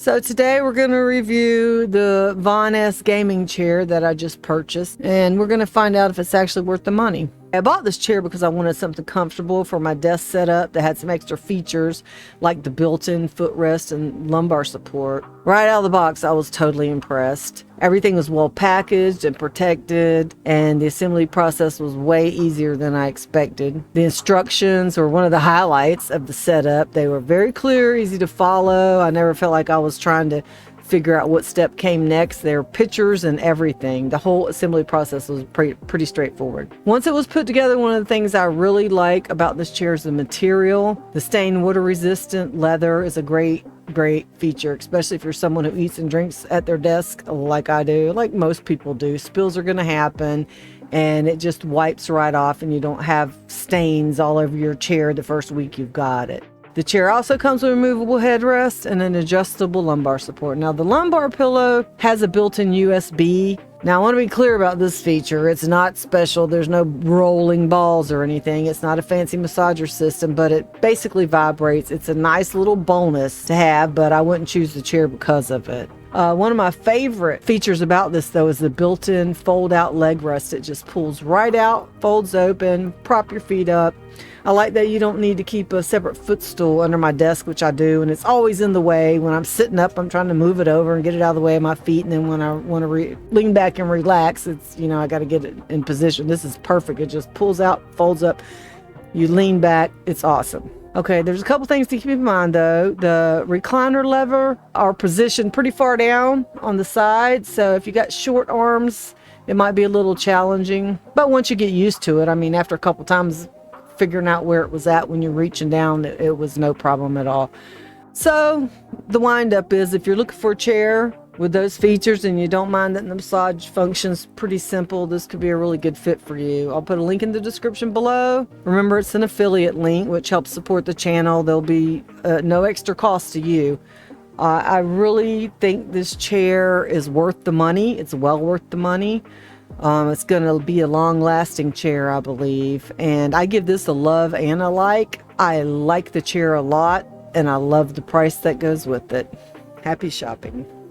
So today we're going to review the Vonesse gaming chair that I just purchased, and we're going to find out if it's actually worth the money. I bought this chair because I wanted something comfortable for my desk setup that had some extra features like the built-in footrest and lumbar support. Right out of the box, I was totally impressed. Everything was well packaged and protected, and the assembly process was way easier than I expected. The instructions were one of the highlights of the setup. They were very clear, easy to follow. I never felt like I was trying to figure out what step came next. There were pictures and everything. The whole assembly process was pretty straightforward. Once it was put together, one of the things I really like about this chair is the material. The stain water resistant leather is a great feature, especially if you're someone who eats and drinks at their desk like I do, like most people do. Spills are going to happen, and it just wipes right off, and you don't have stains all over your chair the first week you've got it. The chair also comes with a removable headrest and an adjustable lumbar support. Now, the lumbar pillow has a built-in USB. Now, I want to be clear about this feature. It's not special. There's no rolling balls or anything. It's not a fancy massager system, but it basically vibrates. It's a nice little bonus to have, but I wouldn't choose the chair because of it. One of my favorite features about this, though, is the built-in fold-out leg rest. It just pulls right out, folds open, prop your feet up. I like that you don't need to keep a separate footstool under my desk, which I do, and it's always in the way. When I'm sitting up, I'm trying to move it over and get it out of the way of my feet, and then when I want to lean back and relax, it's, I got to get it in position. This is perfect. It just pulls out, folds up, you lean back. It's awesome. Okay, there's a couple things to keep in mind, though. The recliner lever are positioned pretty far down on the side, so if you got short arms, it might be a little challenging. But once you get used to it, after a couple times figuring out where it was at when you're reaching down, it was no problem at all. So the wind up is, if you're looking for a chair with those features and you don't mind that the massage functions pretty simple, this could be a really good fit for you. I'll put a link in the description below. Remember, it's an affiliate link, which helps support the channel. There'll be no extra cost to you. I really think this chair is worth the money. It's well worth the money. It's going to be a long-lasting chair, I believe, and I give this a love and a like. I like the chair a lot, and I love the price that goes with it. Happy shopping.